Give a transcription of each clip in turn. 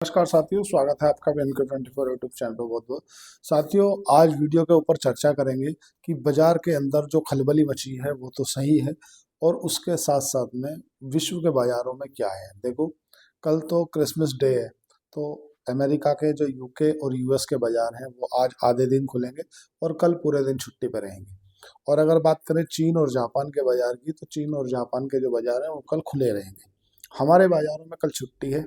नमस्कार साथियों, स्वागत है आपका BNK24 यूट्यूब चैनल पर। बहुत बहुत साथियों, आज वीडियो के ऊपर चर्चा करेंगे कि बाजार के अंदर जो खलबली मची है वो तो सही है, और उसके साथ साथ में विश्व के बाजारों में क्या है। देखो, कल तो क्रिसमस डे है, तो अमेरिका के जो यूके और यूएस के बाजार हैं वो आज आधे दिन खुलेंगे और कल पूरे दिन छुट्टी पर रहेंगे। और अगर बात करें चीन और जापान के बाजार की, तो चीन और जापान के जो बाजार हैं वो कल खुले रहेंगे। हमारे बाजारों में कल छुट्टी है।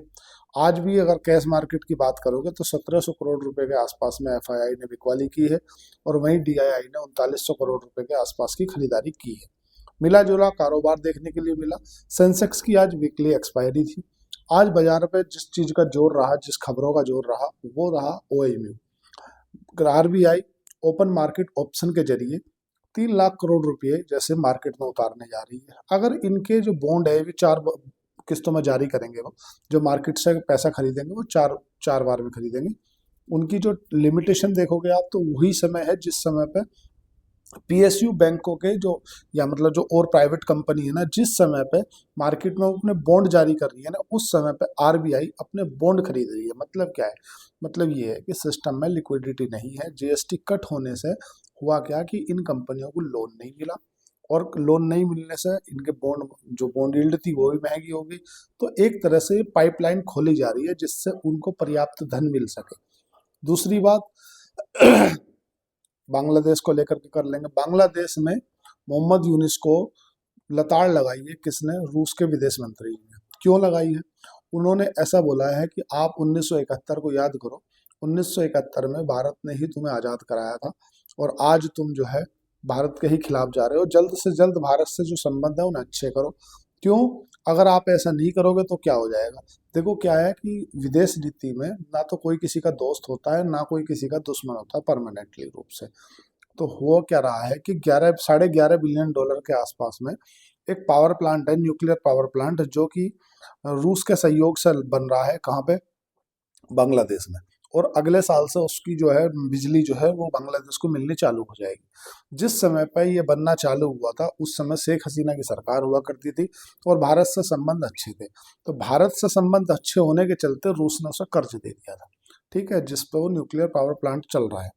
आज भी अगर कैश मार्केट की बात करोगे तो 1700 करोड़ रुपए के आसपास में एफआईआई ने बिकवाली की है, और वहीं डीआईआई ने 3900 करोड़ रुपए के आसपास की खरीदारी की है। मिला जुला कारोबार देखने के लिए मिला। सेंसेक्स की आज वीकली एक्सपायरी थी। आज बाजार पे जिस चीज का जोर रहा, जिस खबरों का जोर रहा, वो रहा OMU. RBI open market option के जरिए 3 लाख करोड़ रुपए जैसे मार्केट में उतारने जा रही है। अगर इनके जो बॉन्ड है ये 4 किस्तों में जारी करेंगे, वो जो मार्केट से पैसा खरीदेंगे वो चार चार बार में खरीदेंगे। उनकी जो लिमिटेशन देखोगे आप, तो वही समय है जिस समय पे पीएसयू बैंकों के जो, या मतलब जो और प्राइवेट कंपनी है ना, जिस समय पे मार्केट में वो अपने बॉन्ड जारी कर रही है ना, उस समय पे आरबीआई अपने बॉन्ड खरीद रही है। मतलब क्या है? मतलब ये है कि सिस्टम में लिक्विडिटी नहीं है। जीएसटी कट होने से हुआ क्या कि इन कंपनियों को लोन नहीं मिला, और लोन नहीं मिलने से इनके बॉन्ड, जो बॉन्ड यील्ड थी वो भी महंगी होगी। तो एक तरह से पाइपलाइन खोली जा रही है जिससे उनको पर्याप्त धन मिल सके। दूसरी बात, बांग्लादेश को लेकर के कर लेंगे। बांग्लादेश में मोहम्मद यूनिस को लताड़ लगाई है किसने? रूस के विदेश मंत्री ने। क्यों लगाई है? उन्होंने ऐसा बोला है कि आप 1971 को याद करो। 1971 में भारत ने ही तुम्हें आज़ाद कराया था, और आज तुम जो है भारत के ही खिलाफ जा रहे हो। जल्द से जल्द भारत से जो संबंध है उन्हें अच्छे करो। क्यों? अगर आप ऐसा नहीं करोगे तो क्या हो जाएगा? देखो, क्या है कि विदेश नीति में ना तो कोई किसी का दोस्त होता है, ना कोई किसी का दुश्मन होता है परमानेंटली रूप से। तो हो क्या रहा है कि 11 साढ़े 11 बिलियन डॉलर के आसपास में एक पावर प्लांट है, न्यूक्लियर पावर प्लांट, जो कि रूस के सहयोग से बन रहा है। कहाँ पे? बांग्लादेश में। और अगले साल से उसकी जो है बिजली जो है वो बांग्लादेश को मिलनी चालू हो जाएगी। जिस समय पर ये बनना चालू हुआ था उस समय शेख हसीना की सरकार हुआ करती थी, और भारत से संबंध अच्छे थे। तो भारत से संबंध अच्छे होने के चलते रूस ने उसे कर्ज दे दिया था, ठीक है, जिस पर वो न्यूक्लियर पावर प्लांट चल रहा है।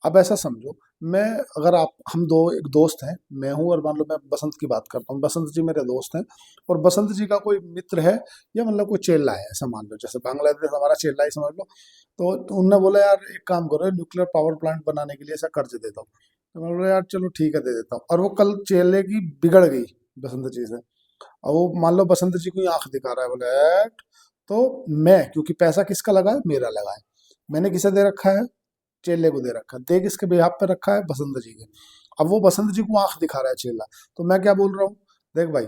अब ऐसा समझो, मैं, अगर आप, हम दो, एक दोस्त हैं, मैं हूँ, और मान लो मैं बसंत की बात करता हूँ, बसंत जी मेरे दोस्त हैं, और बसंत जी का कोई मित्र है, या मतलब कोई चेला है, ऐसा मान लो, जैसे बांग्लादेश हमारा चेला ही समझ लो। तो उनने बोला, यार एक काम करो, न्यूक्लियर पावर प्लांट बनाने के लिए ऐसा कर्ज दे दो। तो मैं बोला, यार चलो ठीक है, दे देता हूँ। और वो कल चेले की बिगड़ गई बसंत जी से, और वो मान लो बसंत जी को ही आंख दिखा रहा है, बोले "ऐट", तो मैं, क्योंकि पैसा किसका लगा है? मेरा लगा है। मैंने किसे दे रखा है? चेले को दे रखा है। दे किसके बेहाब पे रखा है? बसंत जी के। अब वो बसंत जी को आंख दिखा रहा है चेला, तो मैं क्या बोल रहा हूँ? देख भाई,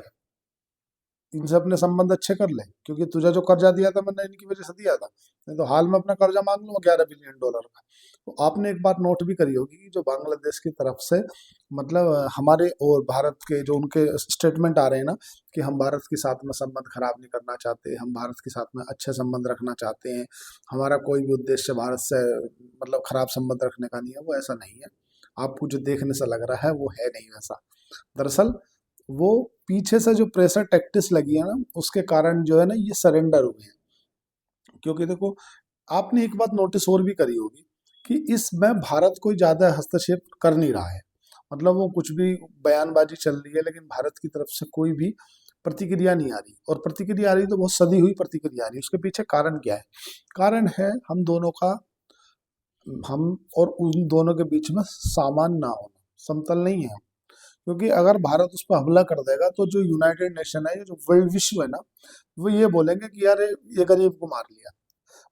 इनसे अपने संबंध अच्छे कर ले, क्योंकि तुझे जो कर्जा दिया था मैंने इनकी वजह से दिया था। नहीं तो हाल में अपना कर्जा मांग लूंगा 11 बिलियन डॉलर का। तो आपने एक बात नोट भी करी होगी कि जो बांग्लादेश की तरफ से, मतलब हमारे और भारत के जो उनके स्टेटमेंट आ रहे हैं ना, कि हम भारत के साथ में संबंध खराब नहीं करना चाहते, हम भारत के साथ में अच्छे संबंध रखना चाहते हैं, हमारा कोई भी उद्देश्य भारत से मतलब खराब संबंध रखने का नहीं है, वो ऐसा नहीं है। आपको जो देखने से लग रहा है वो है नहीं वैसा। दरअसल वो पीछे से जो प्रेशर टैक्टिस लगी है ना, उसके कारण जो है ना ये सरेंडर हुए हैं। क्योंकि देखो, आपने एक बात नोटिस और भी करी होगी कि इसमें भारत कोई ज्यादा हस्तक्षेप कर नहीं रहा है। मतलब वो कुछ भी बयानबाजी चल रही है, लेकिन भारत की तरफ से कोई भी प्रतिक्रिया नहीं आ रही, और प्रतिक्रिया आ रही तो बहुत सदी हुई प्रतिक्रिया आ रही है। उसके पीछे कारण क्या है? कारण है हम दोनों का, हम और उन दोनों के बीच में सामान ना होना, समतल नहीं है। क्योंकि अगर भारत उस पर हमला कर देगा तो जो यूनाइटेड नेशन है, ये जो वर्ल्ड विश्व है ना, वो ये बोलेंगे कि यार ये गरीब को मार लिया।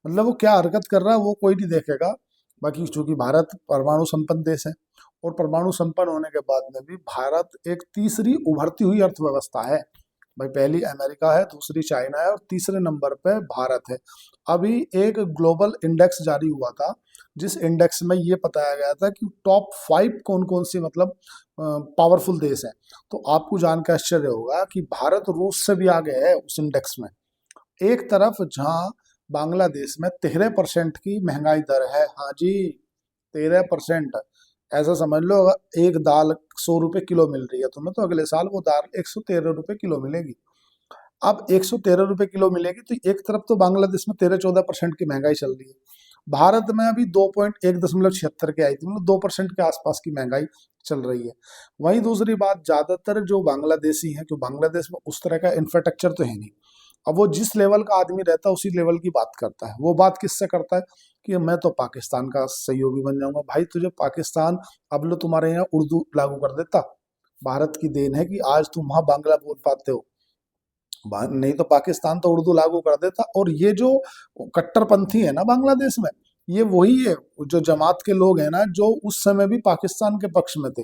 मतलब वो क्या हरकत कर रहा है वो कोई नहीं देखेगा। बाकी चूंकि भारत परमाणु संपन्न देश है, और परमाणु संपन्न होने के बाद में भी भारत एक तीसरी उभरती हुई अर्थव्यवस्था है। भाई, पहली अमेरिका है, दूसरी चाइना है, और तीसरे नंबर पे भारत है। अभी एक ग्लोबल इंडेक्स जारी हुआ था, जिस इंडेक्स में ये बताया गया था कि टॉप 5 कौन कौन सी, मतलब पावरफुल देश हैं। तो आपको जान के आश्चर्य होगा कि भारत रूस से भी आगे है उस इंडेक्स में। एक तरफ जहां बांग्लादेश में 13% की महंगाई दर है, हाँ जी, 13%। ऐसा समझ लो, अगर एक दाल 100 रुपए किलो मिल रही है तुम्हें, तो अगले साल वो दाल 113 रुपए किलो मिलेगी। अब 113 रुपए किलो मिलेगी, तो एक तरफ तो बांग्लादेश में 13-14% की महंगाई चल रही है, भारत में अभी 2.176 के आई थी, मतलब 2% के आसपास की महंगाई चल रही है। वहीं दूसरी बात, ज्यादातर जो बांग्लादेशी हैं, क्यों बांग्लादेश में उस तरह का इंफ्रास्ट्रक्चर तो है नहीं, अब वो जिस लेवल का आदमी रहता है उसी लेवल की बात करता है। वो बात किससे करता है कि मैं तो पाकिस्तान का सहयोगी बन जाऊंगा। भाई तुझे पाकिस्तान अब लो तुम्हारे यहाँ उर्दू लागू कर देता, भारत की देन है कि आज तुम वहां बांग्ला बोल पाते हो, नहीं तो पाकिस्तान तो उर्दू लागू कर देता। और ये जो कट्टरपंथी है ना बांग्लादेश में, ये वही है जो जमात के लोग हैं ना, जो उस समय भी पाकिस्तान के पक्ष में थे,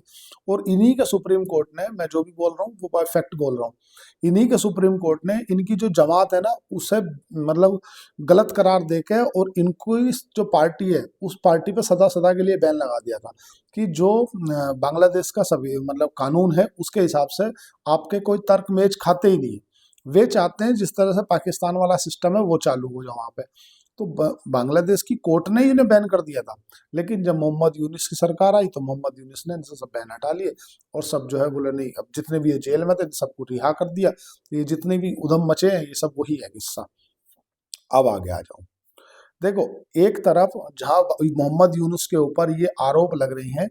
और इन्हीं के सुप्रीम कोर्ट ने, मैं जो भी बोल रहा हूँ वो बाय फैक्ट बोल रहा हूँ, इन्हीं के सुप्रीम कोर्ट ने इनकी जो जमात है ना उसे मतलब गलत करार देके, और इनको इस जो पार्टी है उस पार्टी पे सदा सदा के लिए बैन लगा दिया था कि जो बांग्लादेश का सभी मतलब कानून है उसके हिसाब से आपके कोई तर्क मेच खाते ही नहीं। वे चाहते हैं जिस तरह से पाकिस्तान वाला सिस्टम है वो चालू हो जाए वहाँ पे। तो बांग्लादेश की कोर्ट ने ही इन्हें बैन कर दिया था, लेकिन जब मोहम्मद यूनिस की सरकार आई तो मोहम्मद यूनिस ने इनसे सब बैन हटा लिए, और सब जो है बोले नहीं, अब जितने भी ये जेल में थे सबको रिहा कर दिया। ये जितने भी उधम मचे हैं ये सब वही है किस्सा। अब आगे आ जाऊं, देखो, एक तरफ जहां मोहम्मद यूनुस के ऊपर ये आरोप लग रही हैं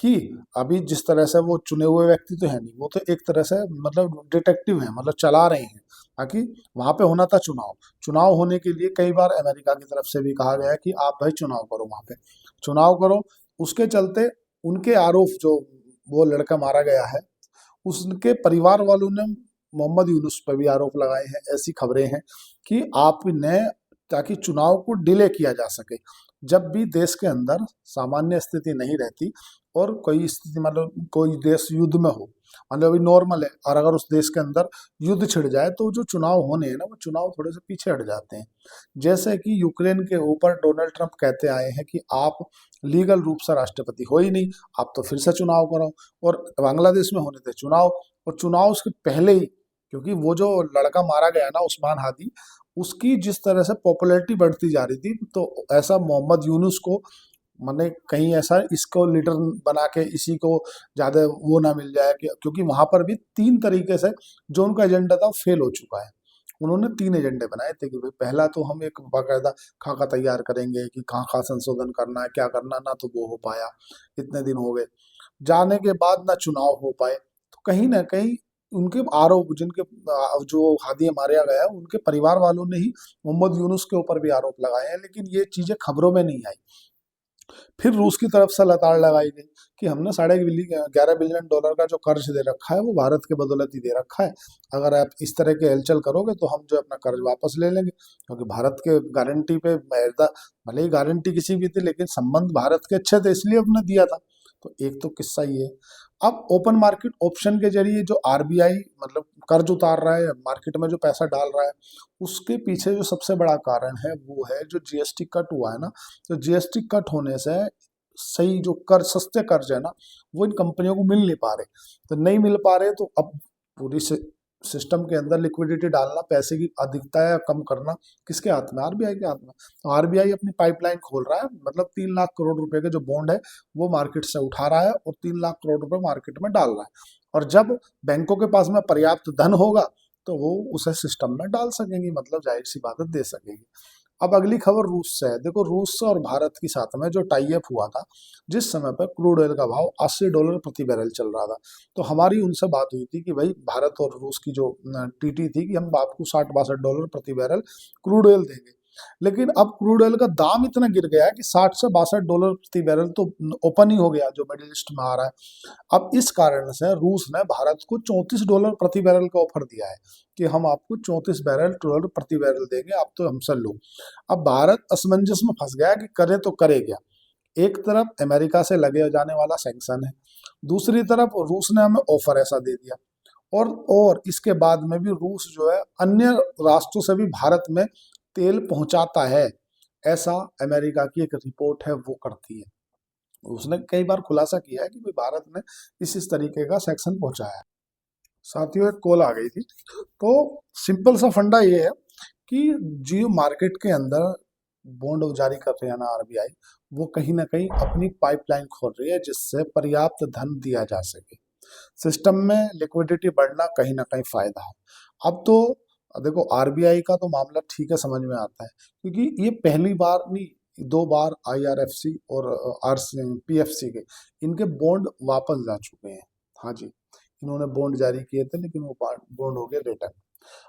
कि अभी जिस तरह से वो चुने हुए व्यक्ति तो है नहीं, वो तो एक तरह से मतलब डिटेक्टिव है, मतलब चला रहे हैं, ताकि वहां पे होना था चुनाव। चुनाव होने के लिए कई बार अमेरिका की तरफ से भी कहा गया है कि आप भाई चुनाव करो, वहां पे चुनाव करो। उसके चलते उनके आरोप, जो वो लड़का मारा गया है उसके परिवार वालों ने मोहम्मद यूनुस पर भी आरोप लगाए हैं। ऐसी खबरें हैं कि आपने, ताकि चुनाव को डिले किया जा सके, जब भी देश के अंदर सामान्य स्थिति नहीं रहती और कोई स्थिति मतलब कोई देश युद्ध में हो, मतलब अभी नॉर्मल है, और अगर उस देश के अंदर युद्ध छिड़ जाए तो जो चुनाव होने हैं ना वो चुनाव थोड़े से पीछे हट जाते हैं। जैसे कि यूक्रेन के ऊपर डोनाल्ड ट्रंप कहते आए हैं कि आप लीगल रूप से राष्ट्रपति हो ही नहीं, आप तो फिर से चुनाव करो। और बांग्लादेश में होने थे चुनाव, और चुनाव उसके पहले ही, क्योंकि वो जो लड़का मारा गया ना उस्मान हादी, उसकी जिस तरह से पॉपुलैरिटी बढ़ती जा रही थी, तो ऐसा मोहम्मद यूनुस को मैंने कहीं ऐसा इसको लीडर बना के इसी को ज्यादा वो ना मिल जाए कि, क्योंकि वहां पर भी 3 तरीके से जो उनका एजेंडा था फेल हो चुका है। उन्होंने 3 एजेंडे बनाए थे कि भाई पहला तो हम एक बाकायदा खाका तैयार करेंगे कि कहाँ कहाँ संशोधन करना है क्या करना, ना तो वो हो पाया, इतने दिन हो गए जाने के बाद ना चुनाव हो पाए। तो कहीं ना कहीं उनके आरोप, जिनके जो हादी मारा गया उनके परिवार वालों ने ही मोहम्मद यूनुस के ऊपर भी आरोप लगाए हैं, लेकिन ये चीजें खबरों में नहीं आई। फिर रूस की तरफ से लताड़ लगाई गई कि हमने 11.5 बिलियन डॉलर का जो कर्ज दे रखा है वो भारत के बदौलत ही दे रखा है, अगर आप इस तरह के हलचल करोगे तो हम जो अपना कर्ज वापस ले लेंगे, क्योंकि भारत के गारंटी पे भले ही गारंटी किसी भी थी लेकिन संबंध भारत के अच्छे थे इसलिए हमने दिया था। तो एक तो किस्सा ये है। अब ओपन मार्केट ऑप्शन के जरिए जो आरबीआई मतलब कर्ज उतार रहा है, मार्केट में जो पैसा डाल रहा है, उसके पीछे जो सबसे बड़ा कारण है वो है जो जीएसटी कट हुआ है ना। तो जीएसटी कट होने से सही जो कर्ज, सस्ते कर्ज है ना, वो इन कंपनियों को मिल नहीं पा रहे। तो नहीं मिल पा रहे तो अब पूरी सिस्टम के अंदर लिक्विडिटी डालना, पैसे की अधिकता या कम करना किसके हाथ में? आरबीआई के हाथ में। तो आरबीआई अपनी पाइपलाइन खोल रहा है, मतलब 3 लाख करोड़ रुपए के जो बॉन्ड है वो मार्केट से उठा रहा है और 3 लाख करोड़ रुपए मार्केट में डाल रहा है। और जब बैंकों के पास में पर्याप्त धन होगा तो वो उसे सिस्टम में डाल सकेंगी, मतलब जाहिर सी बात है दे सकेंगी। अब अगली खबर रूस से है। देखो, रूस से और भारत के साथ में जो टाई अप हुआ था, जिस समय पर क्रूड ऑयल का भाव $80 प्रति बैरल चल रहा था, तो हमारी उनसे बात हुई थी कि भाई भारत और रूस की जो टीटी थी कि हम आपको $60-62 प्रति बैरल क्रूड ऑयल देंगे। लेकिन अब क्रूड ऑयल का दाम इतना गिर गया है कि $60 से $62 प्रति बैरल तो ओपन ही हो गया जो मिडिल ईस्ट में आ रहा है। अब इस कारण से रूस ने भारत को $34 प्रति बैरल का ऑफर दिया है कि हम आपको 34 डॉलर प्रति बैरल देंगे, आप तो हमसे लो। अब भारत असमंजस में फंस गया कि करे तो करे क्या। एक तरफ अमेरिका से लगे जाने वाला सैंक्शन है, दूसरी तरफ रूस ने हमें ऑफर ऐसा दे दिया, और इसके बाद में भी रूस जो है अन्य राष्ट्रों से भी भारत में तेल पहुंचाता है, ऐसा अमेरिका की एक रिपोर्ट है वो करती है। उसने कई बार खुलासा किया है कि भाई भारत ने इस तरीके का सेक्शन पहुंचाया है। साथियों, एक कॉल आ गई थी। तो सिंपल सा फंडा ये है कि जियो मार्केट के अंदर बॉन्ड जारी कर रही है ना आरबीआई, वो कहीं ना कहीं अपनी पाइपलाइन खोल रही है जिससे पर्याप्त धन दिया जा सके, सिस्टम में लिक्विडिटी बढ़ना कहीं ना कहीं फायदा है। अब तो देखो आरबीआई का तो मामला ठीक है, समझ में आता है, क्योंकि ये पहली बार नहीं, 2 बार आईआरएफसी और आर पीएफसी के इनके बॉन्ड वापस जा चुके हैं। हाँ जी, इन्होंने बॉन्ड जारी किए थे लेकिन वो बॉन्ड हो गए रिटर्न।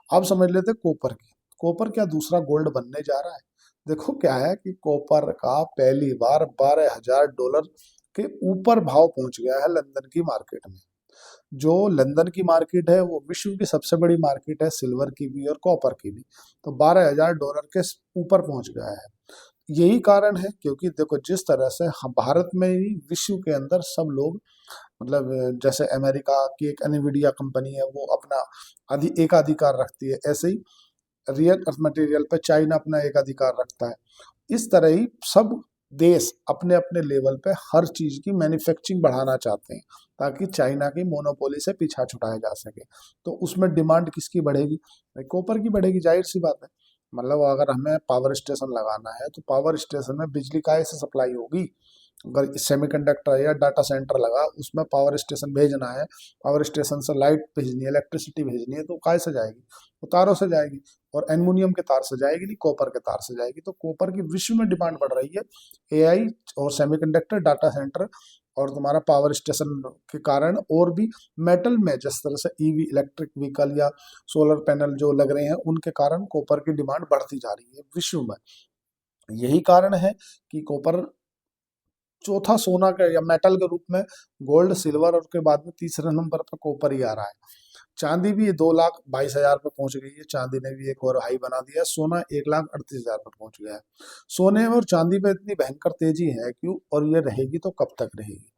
अब समझ लेते कॉपर की। कॉपर क्या दूसरा गोल्ड बनने जा रहा है? देखो क्या है कि कॉपर का पहली बार $12,000 के ऊपर भाव पहुंच गया है लंदन की मार्केट में। जो लंदन की मार्केट है वो विश्व की सबसे बड़ी मार्केट है सिल्वर की भी और कॉपर की भी। तो $12,000 के ऊपर पहुंच गया है। यही कारण है क्योंकि देखो जिस तरह से हम भारत में ही विश्व के अंदर सब लोग, मतलब जैसे अमेरिका की एक एनवीडिया कंपनी है वो अपना एकाधिकार रखती है, ऐसे ही रियल अर्थ मटेरियल पे चाइना अपना एकाधिकार रखता है। इस तरह ही सब देश अपने अपने लेवल पे हर चीज की मैन्युफैक्चरिंग बढ़ाना चाहते हैं ताकि चाइना की मोनोपोली से पीछा छुड़ाया जा सके। तो उसमें डिमांड किसकी बढ़ेगी? भाई कॉपर की बढ़ेगी, जाहिर सी बात है। मतलब अगर हमें पावर स्टेशन लगाना है तो पावर स्टेशन में बिजली काहे से सप्लाई होगी? अगर सेमीकंडक्टर या डाटा सेंटर लगा उसमें पावर स्टेशन भेजना है, पावर स्टेशन से लाइट भेजनी है, इलेक्ट्रिसिटी भेजनी है, तो काय से जाएगी? वो तारों से जाएगी, और एल्युमिनियम के तार से जाएगी नहीं, कॉपर के तार से जाएगी। तो कॉपर की विश्व में डिमांड बढ़ रही है। एआई और सेमीकंडक्टर, डाटा सेंटर और तुम्हारा पावर स्टेशन के कारण, और भी मेटल में जिस तरह से ईवी इलेक्ट्रिक व्हीकल या सोलर पैनल जो लग रहे हैं उनके कारण कॉपर की डिमांड बढ़ती जा रही है विश्व में। यही कारण है कि कॉपर चौथा सोना का या मेटल के रूप में, गोल्ड सिल्वर और के बाद में तीसरे नंबर पर कॉपर ही आ रहा है। चांदी भी 2,22,000 पे पहुंच गई है, चांदी ने भी एक और हाई बना दिया है। सोना 1,38,000 पर पहुंच गया है। सोने और चांदी पे इतनी भयंकर तेजी है क्यों, और ये रहेगी तो कब तक रहेगी?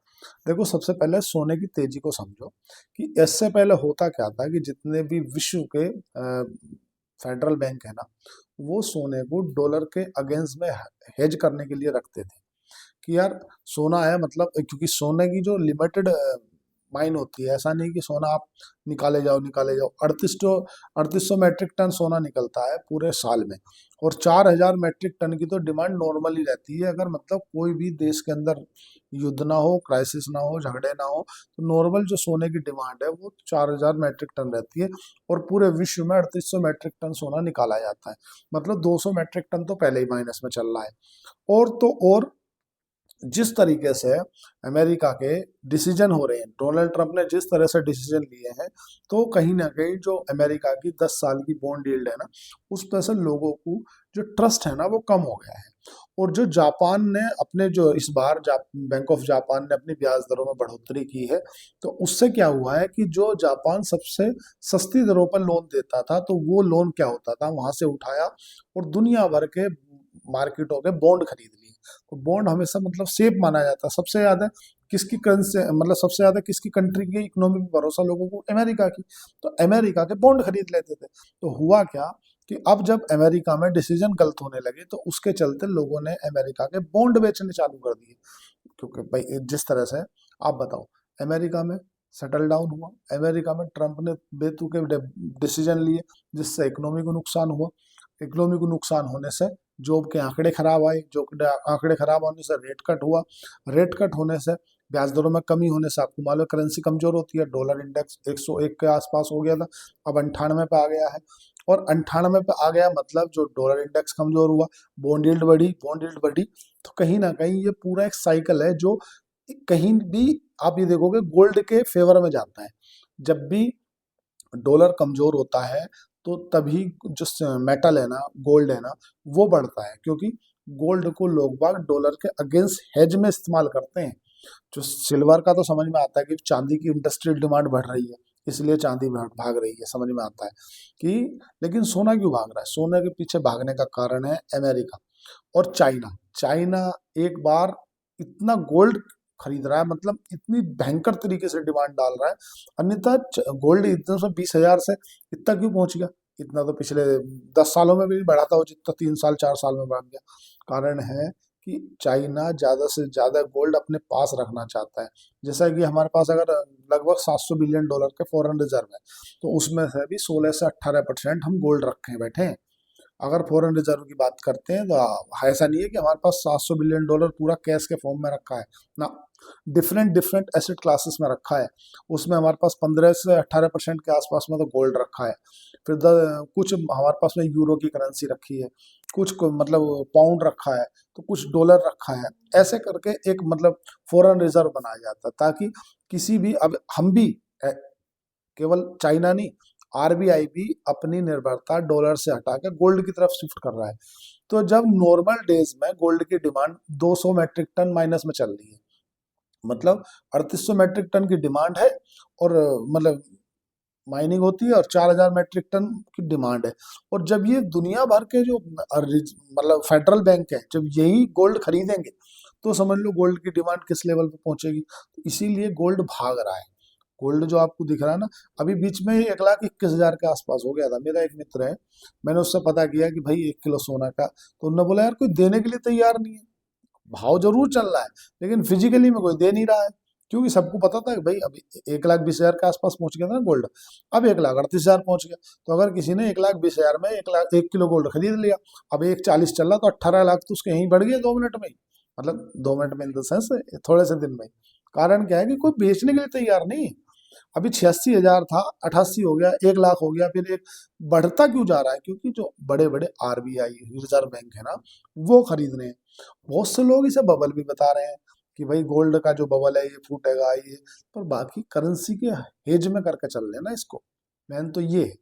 देखो सबसे पहले सोने की तेजी को समझो कि इससे पहले होता क्या था कि जितने भी विश्व के फेडरल बैंक है ना, वो सोने को डॉलर के अगेंस्ट में हेज करने के लिए रखते थे कि यार सोना है, मतलब क्योंकि सोने की जो लिमिटेड माइन होती है, ऐसा नहीं कि सोना आप निकाले जाओ। 3800 मैट्रिक टन सोना निकलता है पूरे साल में, और 4,000 मैट्रिक टन की तो डिमांड नॉर्मली रहती है। अगर मतलब कोई भी देश के अंदर युद्ध ना हो, क्राइसिस ना हो, झगड़े ना हो, तो नॉर्मल जो सोने की डिमांड है वो 4,000 मैट्रिक टन रहती है, और पूरे विश्व में 3800 मैट्रिक टन सोना निकाला जाता है। मतलब 200 मैट्रिक टन तो पहले ही माइनस में चल रहा है। और तो और जिस तरीके से अमेरिका के डिसीजन हो रहे हैं, डोनाल्ड ट्रंप ने जिस तरह से डिसीजन लिए हैं, तो कहीं ना कहीं जो अमेरिका की 10 साल की बॉन्ड यील्ड है ना, उस पर से लोगों को जो ट्रस्ट है ना वो कम हो गया है। और जो जापान ने अपने जो इस बार बैंक ऑफ जापान ने अपनी ब्याज दरों में बढ़ोतरी की है, तो उससे क्या हुआ है कि जो जापान सबसे सस्ती दरों पर लोन देता था, तो वो लोन क्या होता था वहां से उठाया और दुनिया भर के मार्केटों के बॉन्ड खरीद लिए। तो बॉन्ड हमेशा मतलब सेफ माना जाता है। सबसे ज्यादा किसकी करेंसी, मतलब सबसे ज्यादा किसकी कंट्री की इकोनॉमी में भरोसा लोगों को? अमेरिका की। तो अमेरिका के बॉन्ड खरीद लेते थे। तो हुआ क्या कि अब जब अमेरिका में डिसीजन गलत होने लगे तो उसके चलते लोगों ने अमेरिका के बॉन्ड बेचने चालू कर दिए। क्योंकि भाई जिस तरह से आप बताओ, अमेरिका में सेटल डाउन हुआ, अमेरिका में ट्रंप ने बेतुके डिसीजन लिए जिससे इकोनॉमी को नुकसान हुआ। इकोनॉमी को नुकसान होने से जॉब के आंकड़े खराब आए, जॉब के आंकड़े खराब होने से रेट कट हुआ, रेट कट होने से ब्याज दरों में कमी होने से आपको मालूम है करेंसी कमजोर होती है। डॉलर इंडेक्स 101 के आसपास हो गया था, अब 98 पे आ गया है। और 98 पे आ गया मतलब जो डॉलर इंडेक्स कमजोर हुआ, बॉन्ड यील्ड बढ़ी, बॉन्ड यील्ड बढ़ी। तो कहीं ना कहीं ये पूरा एक साइकिल है जो कहीं भी आप ये देखोगे गोल्ड के फेवर में जाता है। जब भी डॉलर कमजोर होता है तो तभी जो मेटल है ना, गोल्ड है ना, वो बढ़ता है, क्योंकि गोल्ड को लोग बाग डॉलर के अगेंस्ट हेज में इस्तेमाल करते हैं। जो सिल्वर का तो समझ में आता है कि चांदी की इंडस्ट्रियल डिमांड बढ़ रही है, इसलिए चांदी भाग रही है, समझ में आता है कि। लेकिन सोना क्यों भाग रहा है? सोने के पीछे भागने का कारण है अमेरिका और चाइना। चाइना एक बार इतना गोल्ड खरीद रहा है, मतलब इतनी भयंकर तरीके से डिमांड डाल रहा है। अन्यथा गोल्ड इतना से 20,000 से इतना क्यों पहुंच गया? इतना तो पिछले 10 सालों में भी नहीं बढ़ा था वो, जितना 3 साल 4 साल में बढ़ गया। कारण है कि चाइना ज्यादा से ज्यादा गोल्ड अपने पास रखना चाहता है। जैसा कि हमारे पास अगर लगभग $700 बिलियन के फॉरेन रिजर्व है, तो उसमें से भी 16 से 18% हम गोल्ड रखे बैठे हैं। अगर फॉरेन रिजर्व की बात करते हैं तो ऐसा नहीं है कि हमारे पास $700 बिलियन पूरा कैश के फॉर्म में रखा है ना। डिफरेंट डिफरेंट एसेट क्लासेस में रखा है। उसमें हमारे पास 15 से 18% के आसपास में तो गोल्ड रखा है। फिर कुछ हमारे पास में यूरो की करेंसी रखी है, कुछ मतलब पाउंड रखा है, तो कुछ डॉलर रखा है। ऐसे करके एक मतलब फॉरेन रिजर्व बनाया जाता है, ताकि किसी भी, अब हम भी केवल चाइना नहीं, आरबीआई भी अपनी निर्भरता डॉलर से हटाकर गोल्ड की तरफ शिफ्ट कर रहा है। तो जब नॉर्मल डेज में गोल्ड की डिमांड 200 मैट्रिक टन माइनस में चल रही है, मतलब 3800 मैट्रिक टन की डिमांड है, और मतलब माइनिंग होती है, और 4000 मैट्रिक टन की डिमांड है। और जब ये दुनिया भर के जो मतलब फेडरल बैंक है, जब यही गोल्ड खरीदेंगे, तो समझ लो गोल्ड की डिमांड किस लेवल पे पहुंचेगी। तो इसीलिए गोल्ड भाग रहा है। गोल्ड जो आपको दिख रहा है ना, अभी बीच में ही 1,21,000 के आसपास हो गया था। मेरा एक मित्र है, मैंने उससे पता किया कि भाई 1 किलो सोना का, तो उन्होंने बोला यार कोई देने के लिए तैयार नहीं है। भाव जरूर चल रहा है, लेकिन फिजिकली में कोई दे नहीं रहा है, क्योंकि सबको पता था कि भाई अभी 1,20,000 के आसपास पहुंच गया था ना गोल्ड, अब 1,38,000 पहुंच गया। तो अगर किसी ने 1,20,000 में 1 किलो गोल्ड खरीद लिया, अब 1,40 चल रहा, तो 18 लाख तो उसके यहीं बढ़ गए 2 मिनट में ही। मतलब 2 मिनट में इन द सेंस थोड़े से दिन में ही। कारण क्या है कि कोई बेचने के लिए तैयार नहीं। अभी 86,000 था, 88 हो गया, 1 लाख हो गया, फिर एक बढ़ता क्यों जा रहा है? क्योंकि जो बड़े बड़े आरबीआई रिजर्व बैंक है ना, वो खरीद रहे हैं। बहुत से लोग इसे बबल भी बता रहे हैं कि भाई गोल्ड का जो बबल है ये फूटेगा ये, पर बाकी करेंसी के हेज में करके चल रहे हैं ना इसको। मैन तो ये है।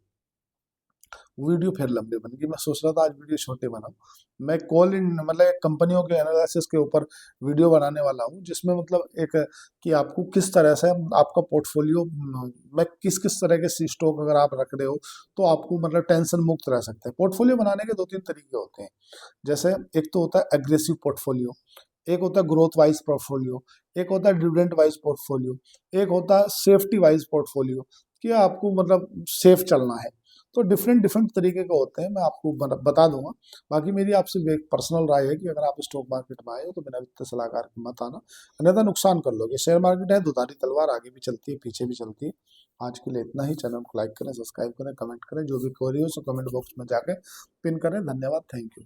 वीडियो फिर लंबी बन गई, मैं सोच रहा था आज वीडियो छोटे बनाऊं। मैं कॉल इन मतलब एक कंपनियों के एनालिसिस के ऊपर वीडियो बनाने वाला हूं, जिसमें मतलब एक कि आपको किस तरह से आपका पोर्टफोलियो में किस किस तरह के स्टॉक अगर आप रख रहे हो, तो आपको मतलब टेंशन मुक्त रह सकते हैं। पोर्टफोलियो बनाने के 2-3 तरीके होते हैं। जैसे एक तो होता है एग्रेसिव पोर्टफोलियो, एक होता है ग्रोथ वाइज पोर्टफोलियो, एक होता है डिविडेंड वाइज पोर्टफोलियो, एक होता है सेफ्टी वाइज पोर्टफोलियो, कि आपको मतलब सेफ चलना है। तो डिफरेंट डिफरेंट तरीके के होते हैं, मैं आपको बता दूंगा। बाकी मेरी आपसे एक पर्सनल राय है कि अगर आप स्टॉक मार्केट में आए हो तो बिना वित्तीय सलाहकार के मत आना, अन्यथा नुकसान कर लोगे। शेयर मार्केट है दुधारी तलवार, आगे भी चलती है पीछे भी चलती है। आज के लिए इतना ही। चैनल को लाइक करें, सब्सक्राइब करें, कमेंट करें, जो भी क्वेरी हो सो कमेंट बॉक्स में जाके पिन करें। धन्यवाद, थैंक यू।